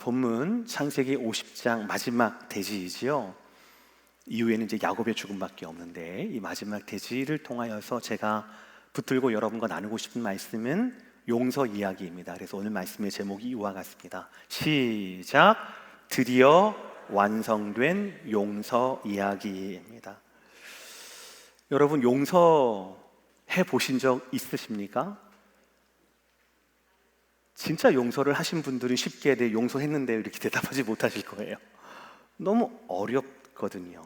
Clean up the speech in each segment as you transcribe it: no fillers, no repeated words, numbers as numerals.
본문 창세기 50장 마지막 대지이지요. 이후에는 이제 야곱의 죽음밖에 없는데, 이 마지막 대지를 통하여서 제가 붙들고 여러분과 나누고 싶은 말씀은 용서 이야기입니다. 그래서 오늘 말씀의 제목이 이와 같습니다. 시작. 드디어 완성된 용서 이야기입니다. 여러분, 용서해 보신 적 있으십니까? 진짜 용서를 하신 분들은 쉽게 네, 용서했는데 이렇게 대답하지 못하실 거예요. 너무 어렵거든요.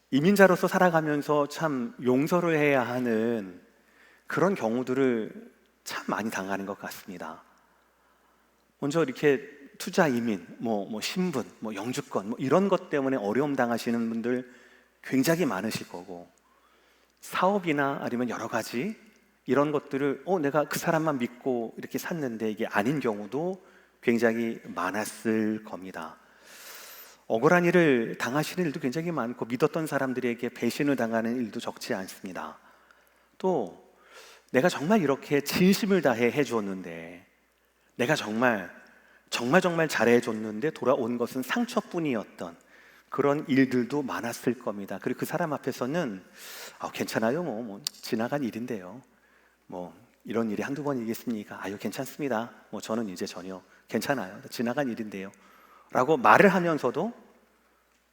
이민자로서 살아가면서 참 용서를 해야 하는 그런 경우들을 참 많이 당하는 것 같습니다. 먼저 이렇게 투자 이민, 신분, 영주권 이런 것 때문에 어려움 당하시는 분들 굉장히 많으실 거고, 사업이나 아니면 여러 가지 이런 것들을 내가 그 사람만 믿고 이렇게 샀는데 이게 아닌 경우도 굉장히 많았을 겁니다. 억울한 일을 당하시는 일도 굉장히 많고, 믿었던 사람들에게 배신을 당하는 일도 적지 않습니다. 또 내가 정말 이렇게 진심을 다해 해줬는데, 내가 정말 잘해줬는데 돌아온 것은 상처뿐이었던 그런 일들도 많았을 겁니다. 그리고 그 사람 앞에서는 괜찮아요, 지나간 일인데요, 이런 일이 한두 번이겠습니까? 괜찮습니다. 저는 이제 전혀 괜찮아요. 지나간 일인데요. 라고 말을 하면서도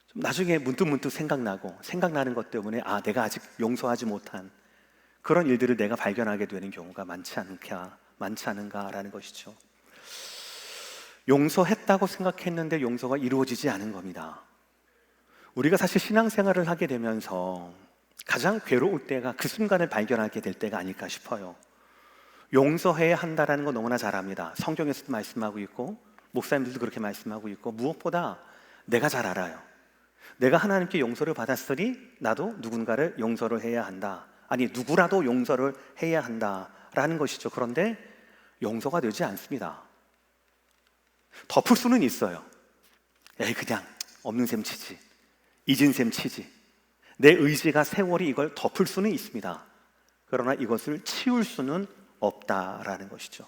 좀 나중에 문득 생각나는 것 때문에 내가 아직 용서하지 못한 그런 일들을 내가 발견하게 되는 경우가 많지 않은가라는 것이죠. 용서했다고 생각했는데 용서가 이루어지지 않은 겁니다. 우리가 사실 신앙생활을 하게 되면서 가장 괴로울 때가 그 순간을 발견하게 될 때가 아닐까 싶어요. 용서해야 한다라는 거 너무나 잘 압니다. 성경에서도 말씀하고 있고, 목사님들도 그렇게 말씀하고 있고, 무엇보다 내가 잘 알아요. 내가 하나님께 용서를 받았으니 나도 누군가를 용서를 해야 한다. 누구라도 용서를 해야 한다라는 것이죠. 그런데 용서가 되지 않습니다. 덮을 수는 있어요. 그냥 없는 셈 치지, 잊은 셈 치지. 내 의지가 세월이 이걸 덮을 수는 있습니다. 그러나 이것을 치울 수는 없다라는 것이죠.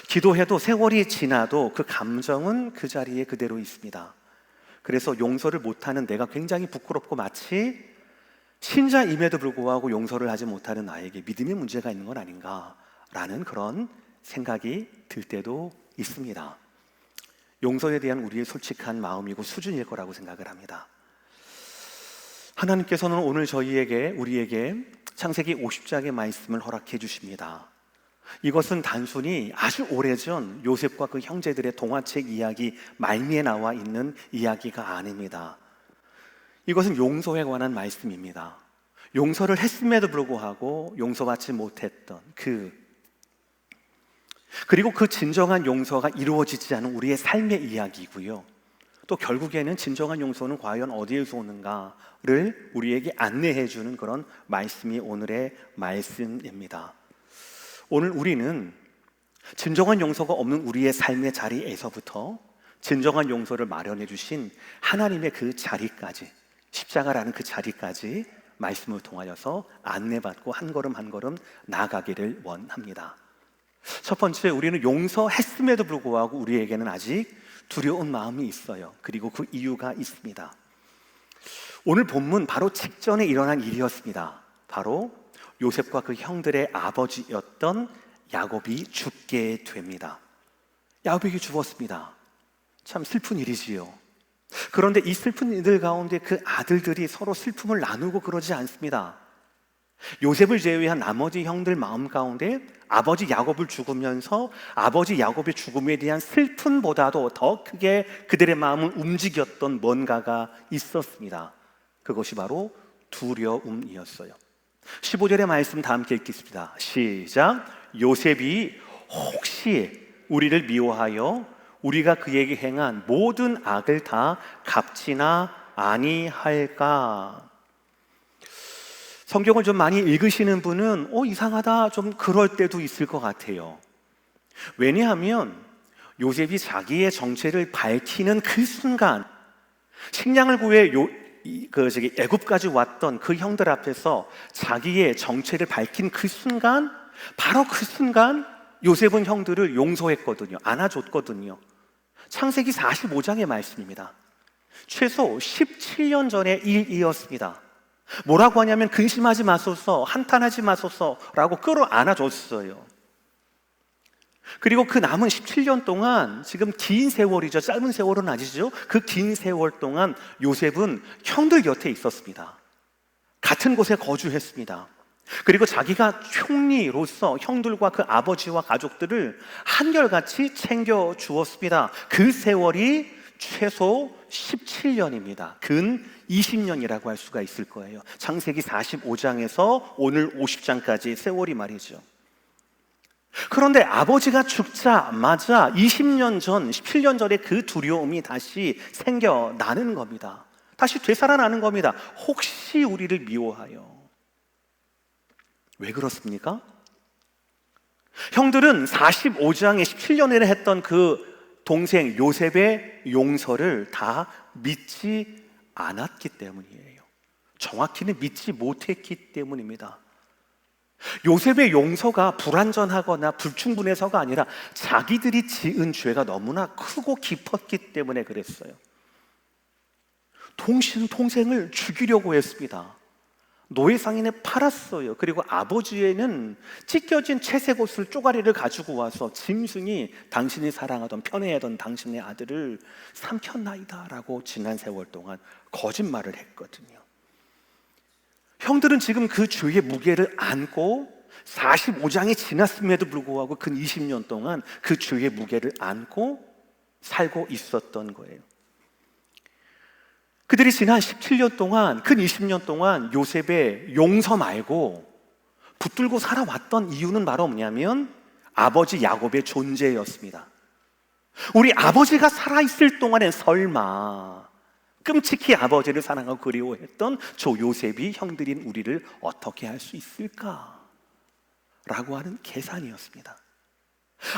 기도해도 세월이 지나도 그 감정은 그 자리에 그대로 있습니다. 그래서 용서를 못하는 내가 굉장히 부끄럽고, 마치 신자임에도 불구하고 용서를 하지 못하는 나에게 믿음의 문제가 있는 건 아닌가라는 그런 생각이 들 때도 있습니다. 용서에 대한 우리의 솔직한 마음이고 수준일 거라고 생각을 합니다. 하나님께서는 오늘 우리에게 창세기 50장의 말씀을 허락해 주십니다. 이것은 단순히 아주 오래전 요셉과 그 형제들의 동화책 이야기 말미에 나와 있는 이야기가 아닙니다. 이것은 용서에 관한 말씀입니다. 용서를 했음에도 불구하고 용서받지 못했던 그리고 그 진정한 용서가 이루어지지 않은 우리의 삶의 이야기이고요. 또 결국에는 진정한 용서는 과연 어디에서 오는가를 우리에게 안내해 주는 그런 말씀이 오늘의 말씀입니다. 오늘 우리는 진정한 용서가 없는 우리의 삶의 자리에서부터 진정한 용서를 마련해 주신 하나님의 그 자리까지, 십자가라는 그 자리까지 말씀을 통하여서 안내받고 한 걸음 한 걸음 나아가기를 원합니다. 첫 번째, 우리는 용서했음에도 불구하고 우리에게는 아직 두려운 마음이 있어요. 그리고 그 이유가 있습니다. 오늘 본문 바로 직전에 일어난 일이었습니다. 바로 요셉과 그 형들의 아버지였던 야곱이 죽게 됩니다. 야곱이 죽었습니다. 참 슬픈 일이지요. 그런데 이 슬픈 일들 가운데 그 아들들이 서로 슬픔을 나누고 그러지 않습니다. 요셉을 제외한 나머지 형들 마음 가운데 아버지 야곱을 죽으면서 아버지 야곱의 죽음에 대한 슬픔보다도 더 크게 그들의 마음을 움직였던 뭔가가 있었습니다. 그것이 바로 두려움이었어요. 15절의 말씀 다 함께 읽겠습니다. 시작. 요셉이 혹시 우리를 미워하여 우리가 그에게 행한 모든 악을 다 갚지나 아니할까? 성경을 좀 많이 읽으시는 분은 이상하다, 좀 그럴 때도 있을 것 같아요. 왜냐하면 요셉이 자기의 정체를 밝히는 그 순간, 식량을 구해 애굽까지 왔던 그 형들 앞에서 자기의 정체를 밝힌 그 순간, 바로 그 순간 요셉은 형들을 용서했거든요. 안아줬거든요. 창세기 45장의 말씀입니다. 최소 17년 전의 일이었습니다. 뭐라고 하냐면 근심하지 마소서, 한탄하지 마소서라고 끌어안아줬어요. 그리고 그 남은 17년 동안, 지금 긴 세월이죠. 짧은 세월은 아니죠. 그 긴 세월 동안 요셉은 형들 곁에 있었습니다. 같은 곳에 거주했습니다. 그리고 자기가 총리로서 형들과 그 아버지와 가족들을 한결같이 챙겨주었습니다. 그 세월이 최소 17년입니다. 근 20년이라고 할 수가 있을 거예요. 창세기 45장에서 오늘 50장까지 세월이 말이죠. 그런데 아버지가 죽자마자 20년 전, 17년 전에 그 두려움이 다시 생겨나는 겁니다. 다시 되살아나는 겁니다. 혹시 우리를 미워하여. 왜 그렇습니까? 형들은 45장에 17년에 했던 그 동생 요셉의 용서를 다 믿지 않았기 때문이에요. 정확히는 믿지 못했기 때문입니다. 요셉의 용서가 불완전하거나 불충분해서가 아니라 자기들이 지은 죄가 너무나 크고 깊었기 때문에 그랬어요. 동생을 죽이려고 했습니다. 노예상인에 팔았어요. 그리고 아버지에는 찢겨진 채색 옷을 쪼가리를 가지고 와서 짐승이 당신이 사랑하던 편애하던 당신의 아들을 삼켰나이다 라고 지난 세월 동안 거짓말을 했거든요. 형들은 지금 그 죄의 무게를 안고 45장이 지났음에도 불구하고 근 20년 동안 그 죄의 무게를 안고 살고 있었던 거예요. 그들이 지난 17년 동안, 근 20년 동안 요셉의 용서 말고 붙들고 살아왔던 이유는 바로 뭐냐면 아버지 야곱의 존재였습니다. 우리 아버지가 살아있을 동안엔 설마 끔찍히 아버지를 사랑하고 그리워했던 저 요셉이 형들인 우리를 어떻게 할 수 있을까? 라고 하는 계산이었습니다.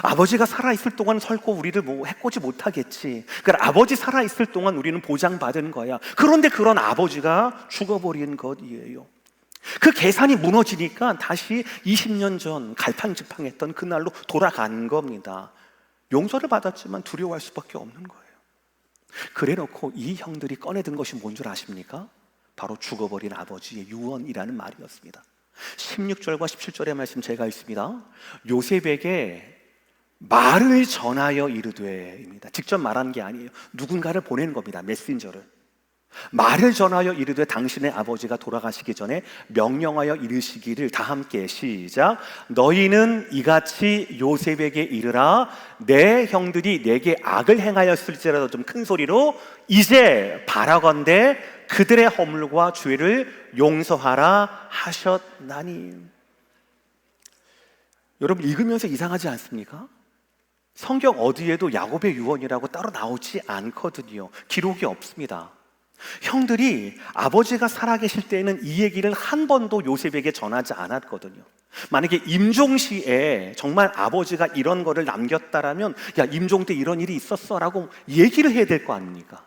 아버지가 살아있을 동안 설코 우리를 해코지 못하겠지. 그러니까 아버지 살아있을 동안 우리는 보장받은 거야. 그런데 그런 아버지가 죽어버린 것이에요. 그 계산이 무너지니까 다시 20년 전 갈팡질팡했던 그날로 돌아간 겁니다. 용서를 받았지만 두려워할 수밖에 없는 거예요. 그래놓고 이 형들이 꺼내든 것이 뭔 줄 아십니까? 바로 죽어버린 아버지의 유언이라는 말이었습니다. 16절과 17절의 말씀 제가 읽습니다. 요셉에게 말을 전하여 이르되입니다. 직접 말한 게 아니에요. 누군가를 보낸 겁니다. 메신저를. 말을 전하여 이르되 당신의 아버지가 돌아가시기 전에 명령하여 이르시기를 다 함께 시작. 너희는 이같이 요셉에게 이르라. 내 형들이 내게 악을 행하였을지라도 좀 큰 소리로 이제 바라건대 그들의 허물과 죄를 용서하라 하셨나니. 여러분 읽으면서 이상하지 않습니까? 성경 어디에도 야곱의 유언이라고 따로 나오지 않거든요. 기록이 없습니다. 형들이 아버지가 살아계실 때에는 이 얘기를 한 번도 요셉에게 전하지 않았거든요. 만약에 임종시에 정말 아버지가 이런 거를 남겼다라면 야 임종 때 이런 일이 있었어 라고 얘기를 해야 될 거 아닙니까?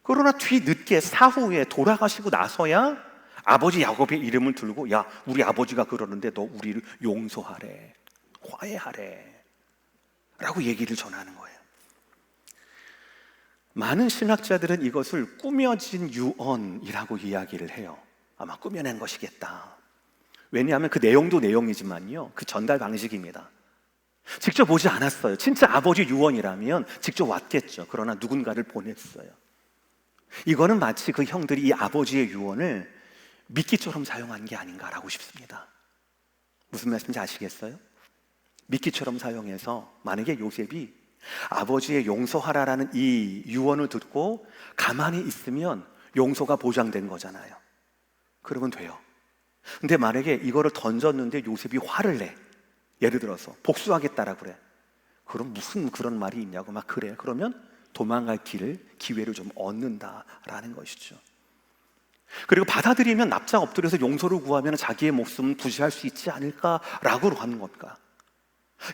그러나 뒤늦게 사후에 돌아가시고 나서야 아버지 야곱의 이름을 들고 야 우리 아버지가 그러는데 너 우리를 용서하래, 화해하래 라고 얘기를 전하는 거예요. 많은 신학자들은 이것을 꾸며진 유언이라고 이야기를 해요. 아마 꾸며낸 것이겠다. 왜냐하면 그 내용도 내용이지만요, 그 전달 방식입니다. 직접 오지 않았어요. 진짜 아버지 유언이라면 직접 왔겠죠. 그러나 누군가를 보냈어요. 이거는 마치 그 형들이 이 아버지의 유언을 미끼처럼 사용한 게 아닌가라고 싶습니다. 무슨 말씀인지 아시겠어요? 미끼처럼 사용해서 만약에 요셉이 아버지의 용서하라라는 이 유언을 듣고 가만히 있으면 용서가 보장된 거잖아요. 그러면 돼요. 근데 만약에 이거를 던졌는데 요셉이 화를 내, 예를 들어서 복수하겠다라고 그래. 그럼 무슨 그런 말이 있냐고 막 그래. 그러면 도망갈 기회를 좀 얻는다라는 것이죠. 그리고 받아들이면 납작 엎드려서 용서를 구하면 자기의 목숨은 부지할 수 있지 않을까라고 하는 겁니다.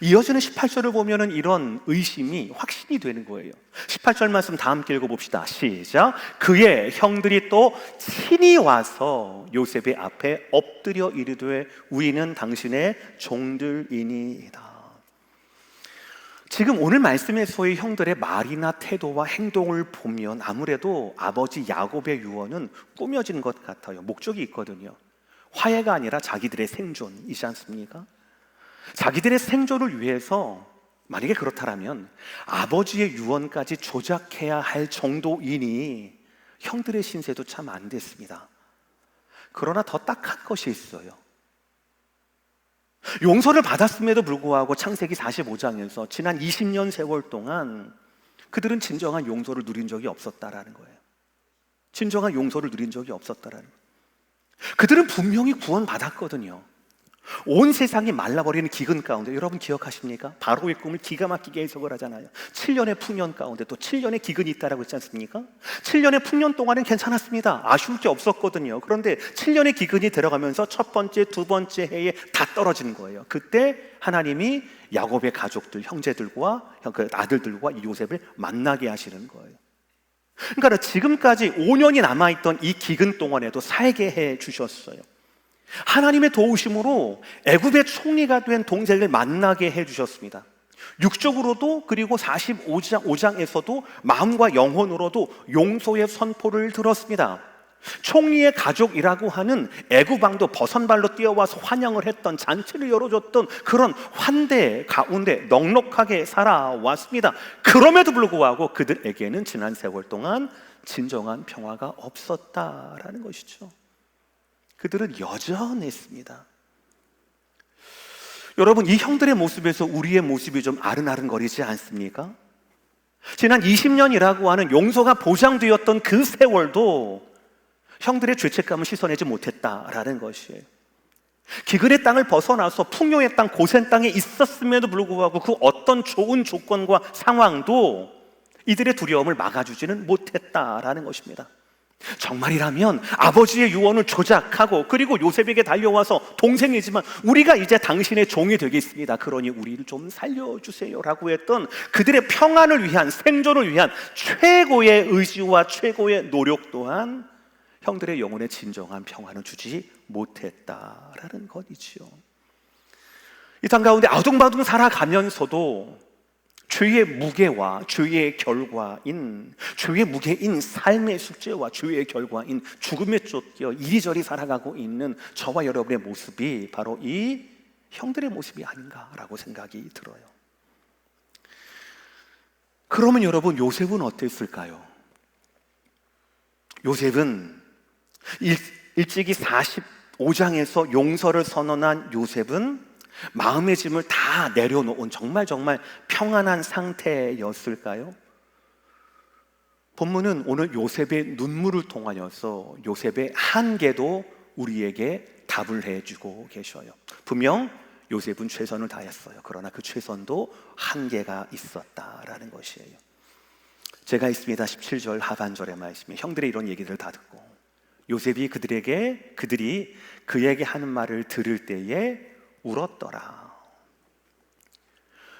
이어지는 18절을 보면은 이런 의심이 확신이 되는 거예요. 18절 말씀 다 함께 읽어봅시다. 시작. 그의 형들이 또 친히 와서 요셉의 앞에 엎드려 이르되 우리는 당신의 종들이니이다. 지금 오늘 말씀에서의 형들의 말이나 태도와 행동을 보면 아무래도 아버지 야곱의 유언은 꾸며진 것 같아요. 목적이 있거든요. 화해가 아니라 자기들의 생존이지 않습니까? 자기들의 생존을 위해서 만약에 그렇다면 아버지의 유언까지 조작해야 할 정도이니 형들의 신세도 참 안 됐습니다. 그러나 더 딱한 것이 있어요. 용서를 받았음에도 불구하고 창세기 45장에서 지난 20년 세월 동안 그들은 진정한 용서를 누린 적이 없었다라는 거예요. 진정한 용서를 누린 적이 없었다라는 거예요. 그들은 분명히 구원받았거든요. 온 세상이 말라버리는 기근 가운데, 여러분 기억하십니까? 바로의 꿈을 기가 막히게 해석을 하잖아요. 7년의 풍년 가운데 또 7년의 기근이 있다라고 했지 않습니까? 7년의 풍년 동안은 괜찮았습니다. 아쉬울 게 없었거든요. 그런데 7년의 기근이 들어가면서 첫 번째, 두 번째 해에 다 떨어지는 거예요. 그때 하나님이 야곱의 가족들, 형제들과 그 아들들과 이 요셉을 만나게 하시는 거예요. 그러니까 지금까지 5년이 남아있던 이 기근 동안에도 살게 해 주셨어요. 하나님의 도우심으로 애굽의 총리가 된 동생을 만나게 해주셨습니다. 육적으로도, 그리고 45장에서도 마음과 영혼으로도 용서의 선포를 들었습니다. 총리의 가족이라고 하는 애굽 왕도 버선발로 뛰어와서 환영을 했던, 잔치를 열어줬던 그런 환대 가운데 넉넉하게 살아왔습니다. 그럼에도 불구하고 그들에게는 지난 세월 동안 진정한 평화가 없었다라는 것이죠. 그들은 여전했습니다. 여러분, 이 형들의 모습에서 우리의 모습이 좀 아른아른거리지 않습니까? 지난 20년이라고 하는 용서가 보장되었던 그 세월도 형들의 죄책감을 씻어내지 못했다라는 것이에요. 기근의 땅을 벗어나서 풍요의 땅, 고센 땅에 있었음에도 불구하고 그 어떤 좋은 조건과 상황도 이들의 두려움을 막아주지는 못했다라는 것입니다. 정말이라면 아버지의 유언을 조작하고 그리고 요셉에게 달려와서 동생이지만 우리가 이제 당신의 종이 되겠습니다. 그러니 우리를 좀 살려주세요 라고 했던 그들의 평안을 위한, 생존을 위한 최고의 의지와 최고의 노력 또한 형들의 영혼에 진정한 평안을 주지 못했다라는 것이지요. 이 땅 가운데 아둥바둥 살아가면서도 죄의 무게와 죄의 결과인, 죄의 무게인 삶의 숙제와 죄의 결과인 죽음에 쫓겨 이리저리 살아가고 있는 저와 여러분의 모습이 바로 이 형들의 모습이 아닌가라고 생각이 들어요. 그러면 여러분, 요셉은 어땠을까요? 요셉은 일찍이 45장에서 용서를 선언한 요셉은 마음의 짐을 다 내려놓은 정말 평안한 상태였을까요? 본문은 오늘 요셉의 눈물을 통하여서 요셉의 한계도 우리에게 답을 해주고 계셔요. 분명 요셉은 최선을 다했어요. 그러나 그 최선도 한계가 있었다라는 것이에요. 제가 있습니다. 17절 하반절의 말씀에 형들의 이런 얘기들을 다 듣고 요셉이 그들이 그에게 하는 말을 들을 때에 울었더라.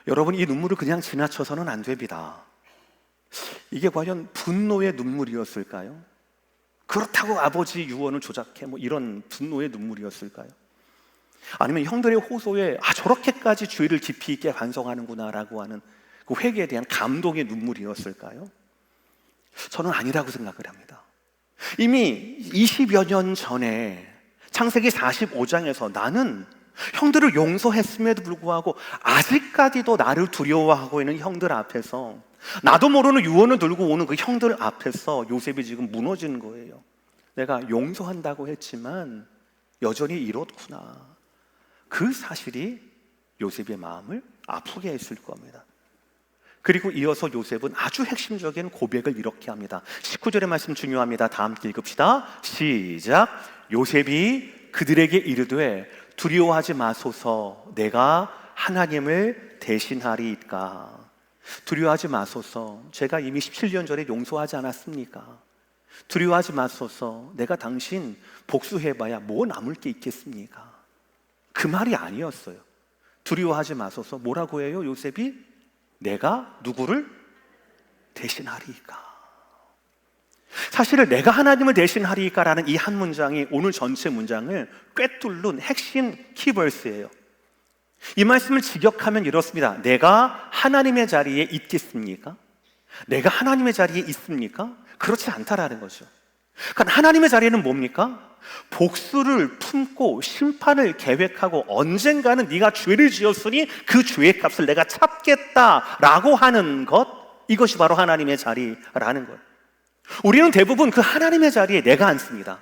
여러분, 이 눈물을 그냥 지나쳐서는 안 됩니다. 이게 과연 분노의 눈물이었을까요? 그렇다고 아버지 유언을 조작해 이런 분노의 눈물이었을까요? 아니면 형들의 호소에 저렇게까지 죄를 깊이 있게 반성하는구나 라고 하는 그 회개에 대한 감동의 눈물이었을까요? 저는 아니라고 생각을 합니다. 이미 20여 년 전에 창세기 45장에서 나는 형들을 용서했음에도 불구하고 아직까지도 나를 두려워하고 있는 형들 앞에서, 나도 모르는 유언을 들고 오는 그 형들 앞에서 요셉이 지금 무너지는 거예요. 내가 용서한다고 했지만 여전히 이렇구나. 그 사실이 요셉의 마음을 아프게 했을 겁니다. 그리고 이어서 요셉은 아주 핵심적인 고백을 이렇게 합니다. 19절의 말씀 중요합니다. 다 함께 읽읍시다. 시작. 요셉이 그들에게 이르되 두려워하지 마소서, 내가 하나님을 대신하리이까. 두려워하지 마소서, 제가 이미 17년 전에 용서하지 않았습니까? 두려워하지 마소서, 내가 당신 복수해봐야 뭐 남을 게 있겠습니까? 그 말이 아니었어요. 두려워하지 마소서. 뭐라고 해요? 요셉이 내가 누구를 대신하리이까. 사실은 내가 하나님을 대신하리이까라는 이 한 문장이 오늘 전체 문장을 꿰뚫는 핵심 키버스예요. 이 말씀을 직역하면 이렇습니다. 내가 하나님의 자리에 있겠습니까? 내가 하나님의 자리에 있습니까? 그렇지 않다라는 거죠. 그러니까 하나님의 자리는 뭡니까? 복수를 품고 심판을 계획하고 언젠가는 네가 죄를 지었으니 그 죄의 값을 내가 찾겠다라고 하는 것, 이것이 바로 하나님의 자리라는 거예요. 우리는 대부분 그 하나님의 자리에 내가 앉습니다.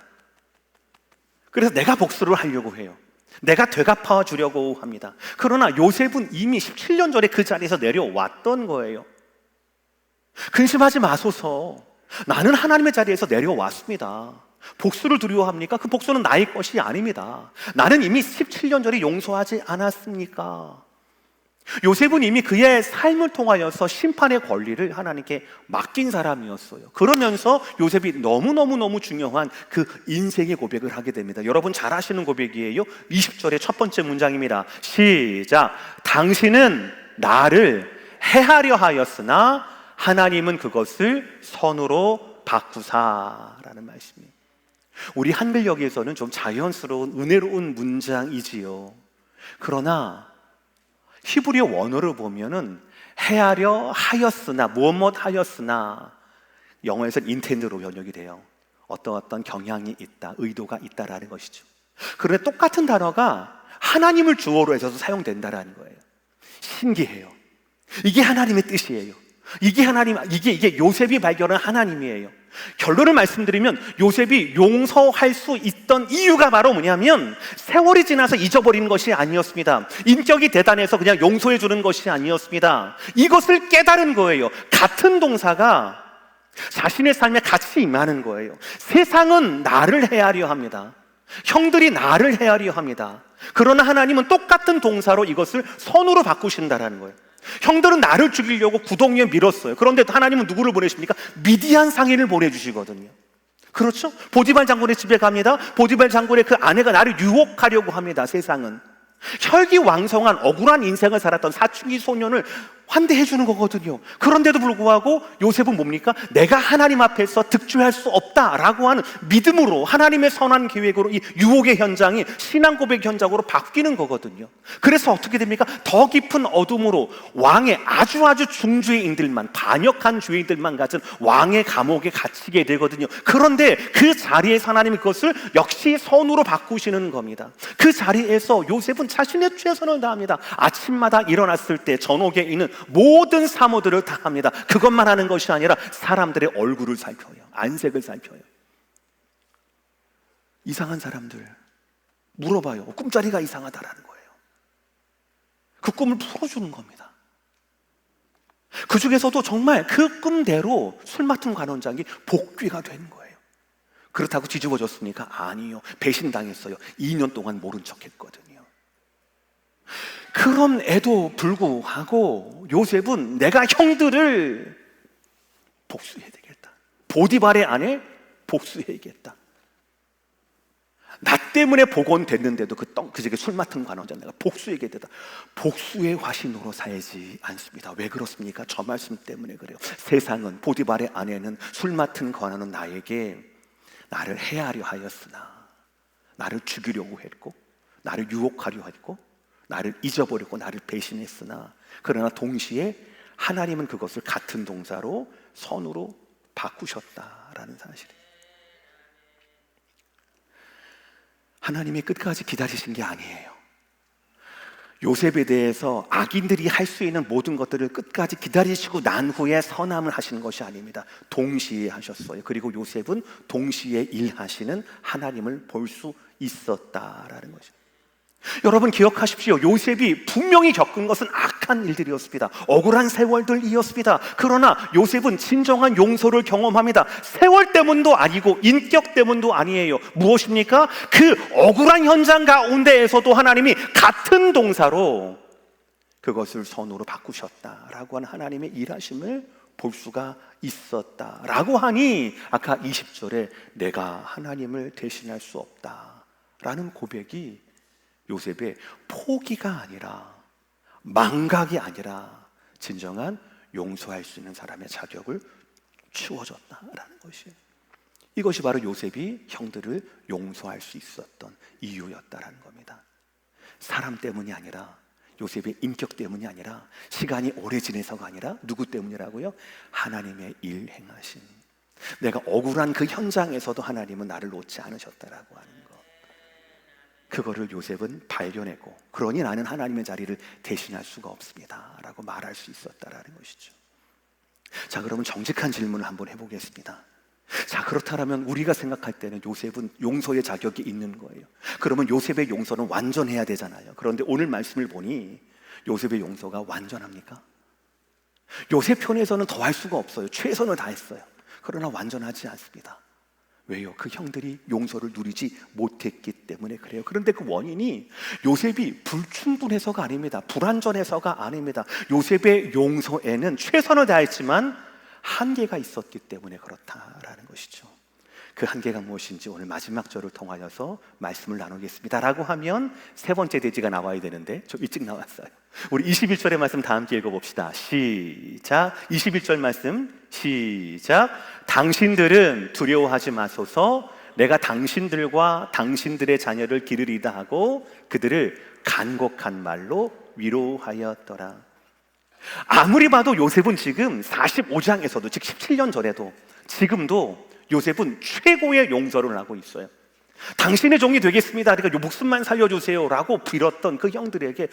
그래서 내가 복수를 하려고 해요. 내가 되갚아 주려고 합니다. 그러나 요셉은 이미 17년 전에 그 자리에서 내려왔던 거예요. 근심하지 마소서. 나는 하나님의 자리에서 내려왔습니다. 복수를 두려워합니까? 그 복수는 나의 것이 아닙니다. 나는 이미 17년 전에 용서하지 않았습니까? 요셉은 이미 그의 삶을 통하여서 심판의 권리를 하나님께 맡긴 사람이었어요. 그러면서 요셉이 너무너무 중요한 그 인생의 고백을 하게 됩니다. 여러분 잘 아시는 고백이에요. 20절의 첫 번째 문장입니다. 시작. 당신은 나를 해하려 하였으나 하나님은 그것을 선으로 바꾸사라는 말씀이에요. 우리 한글역에서는 좀 자연스러운 은혜로운 문장이지요. 그러나 히브리어 원어를 보면은 해하려 하였으나 무엇 하였으나 영어에서는 인텐드로 번역이 돼요. 어떤 경향이 있다, 의도가 있다라는 것이죠. 그런데 똑같은 단어가 하나님을 주어로 해서도 사용된다라는 거예요. 신기해요. 이게 하나님의 뜻이에요. 이게 요셉이 발견한 하나님이에요. 결론을 말씀드리면 요셉이 용서할 수 있던 이유가 바로 뭐냐면 세월이 지나서 잊어버리는 것이 아니었습니다. 인격이 대단해서 그냥 용서해 주는 것이 아니었습니다. 이것을 깨달은 거예요. 같은 동사가 자신의 삶에 같이 임하는 거예요. 세상은 나를 헤아려 합니다. 형들이 나를 헤아려 합니다. 그러나 하나님은 똑같은 동사로 이것을 선으로 바꾸신다라는 거예요. 형들은 나를 죽이려고 구덩이에 밀었어요. 그런데 하나님은 누구를 보내십니까? 미디안 상인을 보내주시거든요. 그렇죠? 보디발 장군의 집에 갑니다. 보디발 장군의 그 아내가 나를 유혹하려고 합니다. 세상은 혈기왕성한 억울한 인생을 살았던 사춘기 소년을 환대해 주는 거거든요. 그런데도 불구하고 요셉은 뭡니까? 내가 하나님 앞에서 득주할 수 없다라고 하는 믿음으로 하나님의 선한 계획으로 이 유혹의 현장이 신앙 고백 현장으로 바뀌는 거거든요. 그래서 어떻게 됩니까? 더 깊은 어둠으로 왕의 아주 중죄인들만, 반역한 죄인들만 가진 왕의 감옥에 갇히게 되거든요. 그런데 그 자리에서 하나님이 그것을 역시 선으로 바꾸시는 겁니다. 그 자리에서 요셉은 자신의 최선을 다합니다. 아침마다 일어났을 때 전옥에 있는 모든 사모들을 다 합니다. 그것만 하는 것이 아니라 사람들의 얼굴을 살펴요. 안색을 살펴요. 이상한 사람들 물어봐요. 꿈자리가 이상하다라는 거예요. 그 꿈을 풀어주는 겁니다. 그 중에서도 정말 그 꿈대로 술 맡은 관원장이 복귀가 된 거예요. 그렇다고 뒤집어졌습니까? 아니요. 배신당했어요. 2년 동안 모른 척했거든요. 그럼에도 불구하고 요셉은 내가 형들을 복수해야 되겠다. 보디발의 아내 복수해야겠다. 나 때문에 복원됐는데도 그 집에 술 맡은 관원장 내가 복수해야 되다. 복수의 화신으로 살지 않습니다. 왜 그렇습니까? 저 말씀 때문에 그래요. 세상은 보디발의 아내는 술 맡은 관원은 나에게 나를 해하려 하였으나 나를 죽이려고 했고 나를 유혹하려 했고 나를 잊어버리고 나를 배신했으나 그러나 동시에 하나님은 그것을 같은 동사로 선으로 바꾸셨다라는 사실이에요. 하나님이 끝까지 기다리신 게 아니에요. 요셉에 대해서 악인들이 할 수 있는 모든 것들을 끝까지 기다리시고 난 후에 선함을 하시는 것이 아닙니다. 동시에 하셨어요. 그리고 요셉은 동시에 일하시는 하나님을 볼 수 있었다라는 거죠. 여러분 기억하십시오. 요셉이 분명히 겪은 것은 악한 일들이었습니다. 억울한 세월들이었습니다. 그러나 요셉은 진정한 용서를 경험합니다. 세월 때문도 아니고 인격 때문도 아니에요. 무엇입니까? 그 억울한 현장 가운데에서도 하나님이 같은 동사로 그것을 선으로 바꾸셨다라고 하는 하나님의 일하심을 볼 수가 있었다라고 하니 아까 20절에 내가 하나님을 대신할 수 없다라는 고백이 요셉의 포기가 아니라 망각이 아니라 진정한 용서할 수 있는 사람의 자격을 주어졌다라는 것이에요. 이것이 바로 요셉이 형들을 용서할 수 있었던 이유였다라는 겁니다. 사람 때문이 아니라, 요셉의 인격 때문이 아니라, 시간이 오래 지내서가 아니라 누구 때문이라고요? 하나님의 일 행하심. 내가 억울한 그 현장에서도 하나님은 나를 놓지 않으셨다라고 하는 것, 그거를 요셉은 발견했고, 그러니 나는 하나님의 자리를 대신할 수가 없습니다 라고 말할 수 있었다라는 것이죠. 자, 그러면 정직한 질문을 한번 해보겠습니다. 자, 그렇다면 우리가 생각할 때는 요셉은 용서의 자격이 있는 거예요. 그러면 요셉의 용서는 완전해야 되잖아요. 그런데 오늘 말씀을 보니 요셉의 용서가 완전합니까? 요셉 편에서는 더 할 수가 없어요. 최선을 다했어요. 그러나 완전하지 않습니다. 왜요? 그 형들이 용서를 누리지 못했기 때문에 그래요. 그런데 그 원인이 요셉이 불충분해서가 아닙니다. 불완전해서가 아닙니다. 요셉의 용서에는 최선을 다했지만 한계가 있었기 때문에 그렇다라는 것이죠. 그 한계가 무엇인지 오늘 마지막 절을 통하여서 말씀을 나누겠습니다 라고 하면 세 번째 대지가 나와야 되는데 좀 일찍 나왔어요. 우리 21절의 말씀 다 함께 읽어봅시다. 시작. 21절 말씀 시작. 당신들은 두려워하지 마소서. 내가 당신들과 당신들의 자녀를 기르리다 하고 그들을 간곡한 말로 위로하였더라. 아무리 봐도 요셉은 지금 45장에서도, 즉 17년 전에도, 지금도 요셉은 최고의 용서를 하고 있어요. 당신의 종이 되겠습니다. 그러니까 목숨만 살려주세요 라고 빌었던 그 형들에게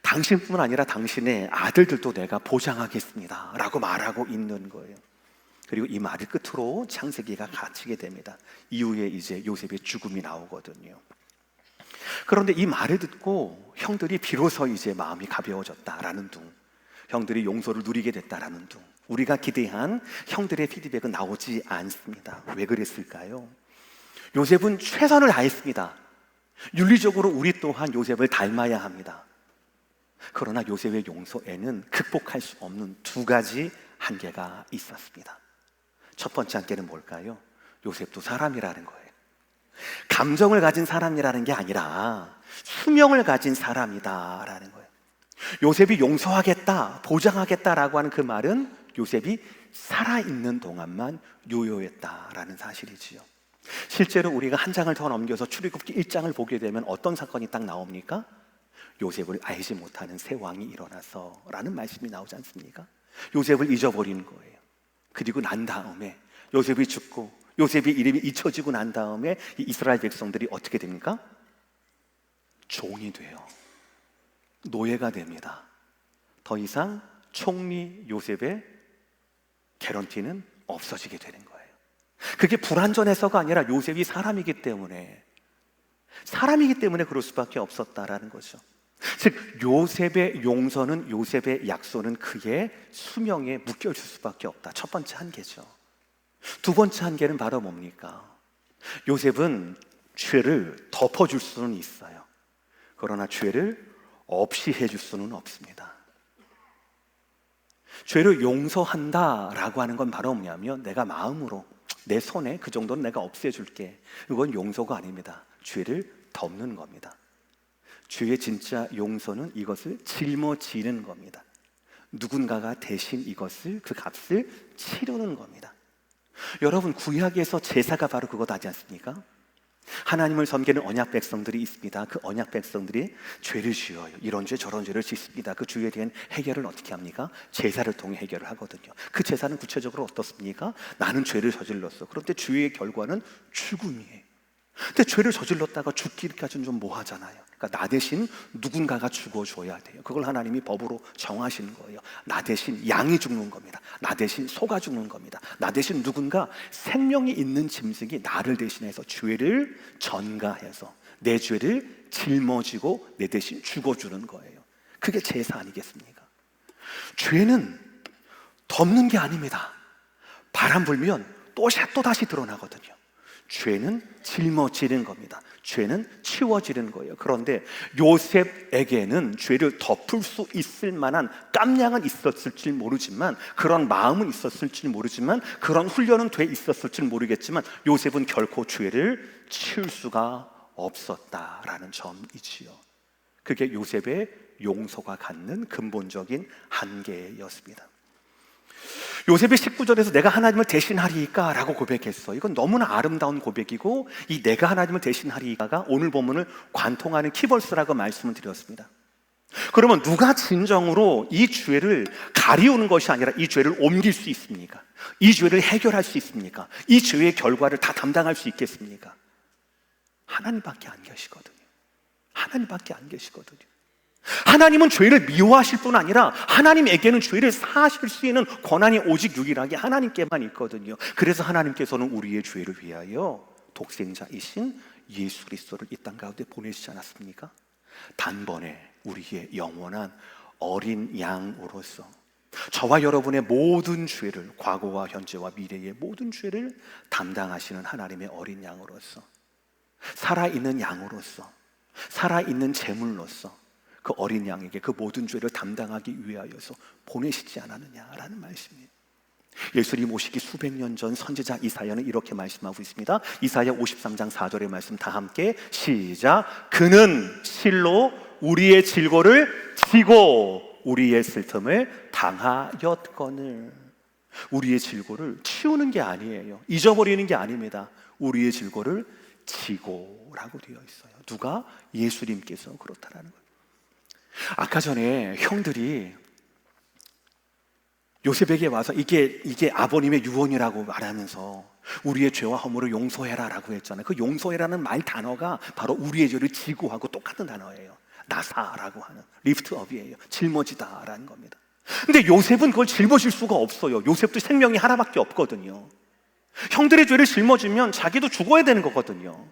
당신뿐 아니라 당신의 아들들도 내가 보장하겠습니다 라고 말하고 있는 거예요. 그리고 이 말을 끝으로 창세기가 갇히게 됩니다. 이후에 이제 요셉의 죽음이 나오거든요. 그런데 이 말을 듣고 형들이 비로소 이제 마음이 가벼워졌다라는 둥, 형들이 용서를 누리게 됐다라는 둥, 우리가 기대한 형들의 피드백은 나오지 않습니다. 왜 그랬을까요? 요셉은 최선을 다했습니다. 윤리적으로 우리 또한 요셉을 닮아야 합니다. 그러나 요셉의 용서에는 극복할 수 없는 두 가지 한계가 있었습니다. 첫 번째 한계는 뭘까요? 요셉도 사람이라는 거예요. 감정을 가진 사람이라는 게 아니라 수명을 가진 사람이다라는 거예요. 요셉이 용서하겠다, 보장하겠다라고 하는 그 말은 요셉이 살아있는 동안만 유효했다라는 사실이지요. 실제로 우리가 한 장을 더 넘겨서 출애굽기 1장을 보게 되면 어떤 사건이 딱 나옵니까? 요셉을 알지 못하는 새 왕이 일어나서 라는 말씀이 나오지 않습니까? 요셉을 잊어버리는 거예요. 그리고 난 다음에 요셉이 죽고 요셉의 이름이 잊혀지고 난 다음에 이 이스라엘 백성들이 어떻게 됩니까? 종이 돼요. 노예가 됩니다. 더 이상 총리 요셉의 개런티는 없어지게 되는 거예요. 그게 불완전해서가 아니라 요셉이 사람이기 때문에 그럴 수밖에 없었다라는 거죠. 즉 요셉의 용서는, 요셉의 약속은 그의 수명에 묶여질 수밖에 없다. 첫 번째 한계죠. 두 번째 한계는 바로 뭡니까? 요셉은 죄를 덮어줄 수는 있어요. 그러나 죄를 없이 해줄 수는 없습니다. 죄를 용서한다라고 하는 건 바로 뭐냐면 내가 마음으로 내 손에 그 정도는 내가 없애줄게, 이건 용서가 아닙니다. 죄를 덮는 겁니다. 죄의 진짜 용서는 이것을 짊어지는 겁니다. 누군가가 대신 이것을, 그 값을 치르는 겁니다. 여러분, 구약에서 제사가 바로 그것 하지 않습니까? 하나님을 섬기는 언약 백성들이 있습니다. 그 언약 백성들이 죄를 지어요. 이런 죄 저런 죄를 짓습니다. 그 죄에 대한 해결을 어떻게 합니까? 제사를 통해 해결을 하거든요. 그 제사는 구체적으로 어떻습니까? 나는 죄를 저질렀어. 그런데 죄의 결과는 죽음이에요. 근데 죄를 저질렀다가 죽기까지는 좀 뭐하잖아요. 그러니까 나 대신 누군가가 죽어줘야 돼요. 그걸 하나님이 법으로 정하시는 거예요. 나 대신 양이 죽는 겁니다. 나 대신 소가 죽는 겁니다. 나 대신 누군가 생명이 있는 짐승이 나를 대신해서 죄를 전가해서 내 죄를 짊어지고 내 대신 죽어주는 거예요. 그게 제사 아니겠습니까? 죄는 덮는 게 아닙니다. 바람 불면 또 다시 드러나거든요. 죄는 짊어지는 겁니다. 죄는 치워지는 거예요. 그런데 요셉에게는 죄를 덮을 수 있을 만한 깜냥은 있었을지 모르지만, 그런 마음은 있었을지 모르지만, 그런 훈련은 돼 있었을지 모르겠지만 요셉은 결코 죄를 치울 수가 없었다라는 점이지요. 그게 요셉의 용서가 갖는 근본적인 한계였습니다. 요셉이 19절에서 내가 하나님을 대신하리이까 라고 고백했어. 이건 너무나 아름다운 고백이고, 이 내가 하나님을 대신하리이까가 오늘 본문을 관통하는 키버스라고 말씀을 드렸습니다. 그러면 누가 진정으로 이 죄를 가리우는 것이 아니라 이 죄를 옮길 수 있습니까? 이 죄를 해결할 수 있습니까? 이 죄의 결과를 다 담당할 수 있겠습니까? 하나님밖에 안 계시거든요. 하나님밖에 안 계시거든요. 하나님은 죄를 미워하실 뿐 아니라 하나님에게는 죄를 사하실 수 있는 권한이 오직 유일하게 하나님께만 있거든요. 그래서 하나님께서는 우리의 죄를 위하여 독생자이신 예수 그리스도를 이 땅 가운데 보내시지 않았습니까? 단번에 우리의 영원한 어린 양으로서 저와 여러분의 모든 죄를, 과거와 현재와 미래의 모든 죄를 담당하시는 하나님의 어린 양으로서, 살아있는 양으로서, 살아있는 제물로서 그 어린 양에게 그 모든 죄를 담당하기 위하여서 보내시지 않았느냐라는 말씀이에요. 예수님 오시기 수백 년 전 선지자 이사야는 이렇게 말씀하고 있습니다. 이사야 53장 4절의 말씀 다 함께 시작. 그는 실로 우리의 질고를 지고 우리의 슬픔을 당하였거늘. 우리의 질고를 치우는 게 아니에요. 잊어버리는 게 아닙니다. 우리의 질고를 지고라고 되어 있어요. 누가? 예수님께서 그렇다라는 거예요. 아까 전에 형들이 요셉에게 와서 이게 아버님의 유언이라고 말하면서 우리의 죄와 허물을 용서해라 라고 했잖아요. 그 용서해라는 말 단어가 바로 우리의 죄를 지고하고 똑같은 단어예요. 나사라고 하는 리프트업이에요. 짊어지다라는 겁니다. 근데 요셉은 그걸 짊어질 수가 없어요. 요셉도 생명이 하나밖에 없거든요. 형들의 죄를 짊어지면 자기도 죽어야 되는 거거든요.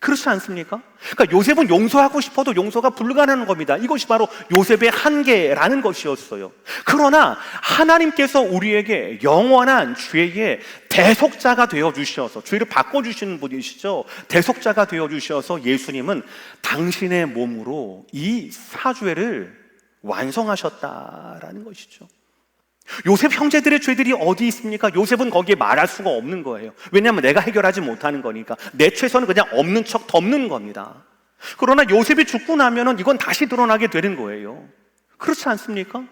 그렇지 않습니까? 그러니까 요셉은 용서하고 싶어도 용서가 불가능한 겁니다. 이것이 바로 요셉의 한계라는 것이었어요. 그러나 하나님께서 우리에게 영원한 죄의 대속자가 되어주셔서, 죄를 바꿔주시는 분이시죠. 대속자가 되어주셔서 예수님은 당신의 몸으로 이 사죄를 완성하셨다라는 것이죠. 요셉 형제들의 죄들이 어디 있습니까? 요셉은 거기에 말할 수가 없는 거예요. 왜냐하면 내가 해결하지 못하는 거니까. 내 최선은 그냥 없는 척 덮는 겁니다. 그러나 요셉이 죽고 나면은 이건 다시 드러나게 되는 거예요. 그렇지 않습니까?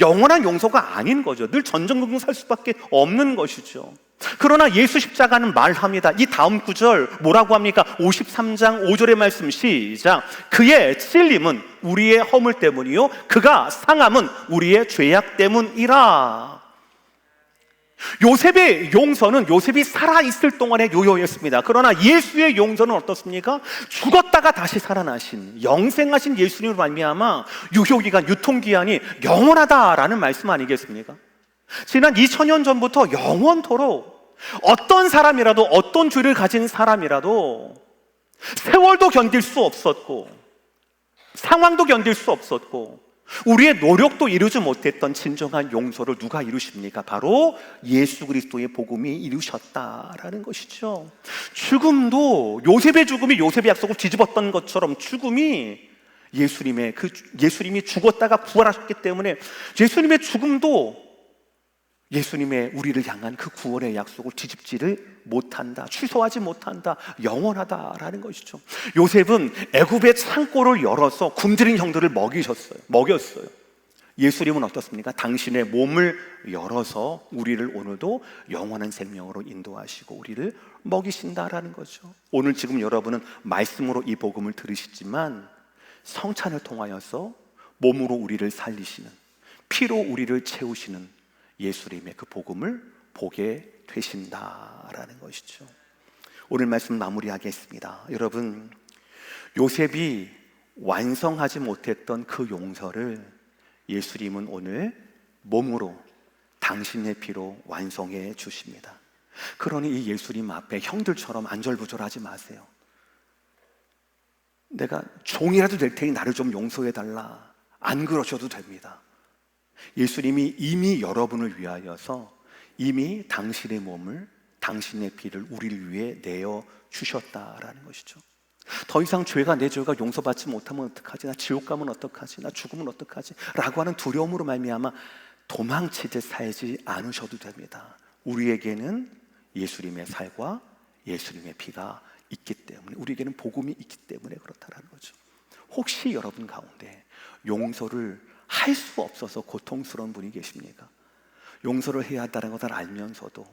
영원한 용서가 아닌 거죠. 늘 전전긍긍 살 수밖에 없는 것이죠. 그러나 예수 십자가는 말합니다. 이 다음 구절 뭐라고 합니까? 53장 5절의 말씀 시작. 그의 찔림은 우리의 허물 때문이요 그가 상함은 우리의 죄악 때문이라. 요셉의 용서는 요셉이 살아있을 동안의 요요였습니다. 그러나 예수의 용서는 어떻습니까? 죽었다가 다시 살아나신 영생하신 예수님으로 말미암아 유효기간, 유통기한이 영원하다라는 말씀 아니겠습니까? 지난 2000년 전부터 영원토록 어떤 사람이라도, 어떤 죄를 가진 사람이라도 세월도 견딜 수 없었고 상황도 견딜 수 없었고 우리의 노력도 이루지 못했던 진정한 용서를 누가 이루십니까? 바로 예수 그리스도의 복음이 이루셨다라는 것이죠. 죽음도 요셉의 죽음이 요셉의 약속을 뒤집었던 것처럼 죽음이 예수님이 죽었다가 부활하셨기 때문에 예수님의 죽음도 예수님의 우리를 향한 그 구원의 약속을 뒤집지를 못한다, 취소하지 못한다, 영원하다라는 것이죠. 요셉은 애굽의 창고를 열어서 굶주린 형들을 먹였어요. 예수님은 어떻습니까? 당신의 몸을 열어서 우리를 오늘도 영원한 생명으로 인도하시고 우리를 먹이신다라는 거죠. 오늘 지금 여러분은 말씀으로 이 복음을 들으시지만 성찬을 통하여서 몸으로 우리를 살리시는, 피로 우리를 채우시는 예수님의 그 복음을 보게 되신다라는 것이죠. 오늘 말씀 마무리하겠습니다. 여러분, 요셉이 완성하지 못했던 그 용서를 예수님은 오늘 몸으로 당신의 피로 완성해 주십니다. 그러니 이 예수님 앞에 형들처럼 안절부절하지 마세요. 내가 종이라도 될 테니 나를 좀 용서해 달라, 안 그러셔도 됩니다. 예수님이 이미 여러분을 위하여서 이미 당신의 몸을, 당신의 피를 우리를 위해 내어 주셨다라는 것이죠. 더 이상 내 죄가 용서받지 못하면 어떡하지? 나 지옥 가면 어떡하지? 나 죽으면 어떡하지? 라고 하는 두려움으로 말미암아 도망치듯 살지 않으셔도 됩니다. 우리에게는 예수님의 살과 예수님의 피가 있기 때문에, 우리에게는 복음이 있기 때문에 그렇다라는 거죠. 혹시 여러분 가운데 용서를 할 수 없어서 고통스러운 분이 계십니까? 용서를 해야 한다는 것을 알면서도,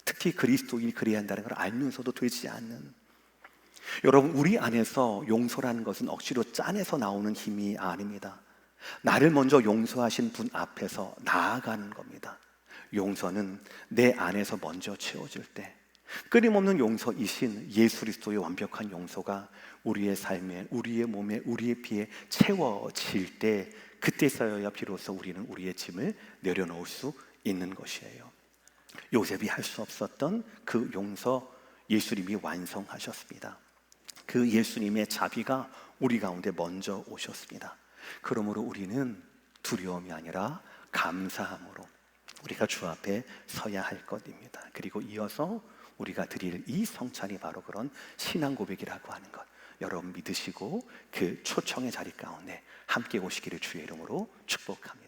특히 그리스도인이 그래야 한다는 걸 알면서도 되지 않는, 여러분, 우리 안에서 용서라는 것은 억지로 짜내서 나오는 힘이 아닙니다. 나를 먼저 용서하신 분 앞에서 나아가는 겁니다. 용서는 내 안에서 먼저 채워질 때, 끊임없는 용서이신 예수 그리스도의 완벽한 용서가 우리의 삶에, 우리의 몸에, 우리의 피에 채워질 때, 그때서야 비로소 우리는 우리의 짐을 내려놓을 수 있는 것이에요. 요셉이 할 수 없었던 그 용서, 예수님이 완성하셨습니다. 그 예수님의 자비가 우리 가운데 먼저 오셨습니다. 그러므로 우리는 두려움이 아니라 감사함으로 우리가 주 앞에 서야 할 것입니다. 그리고 이어서 우리가 드릴 이 성찬이 바로 그런 신앙 고백이라고 하는 것, 여러분 믿으시고 그 초청의 자리 가운데 함께 오시기를 주의 이름으로 축복합니다.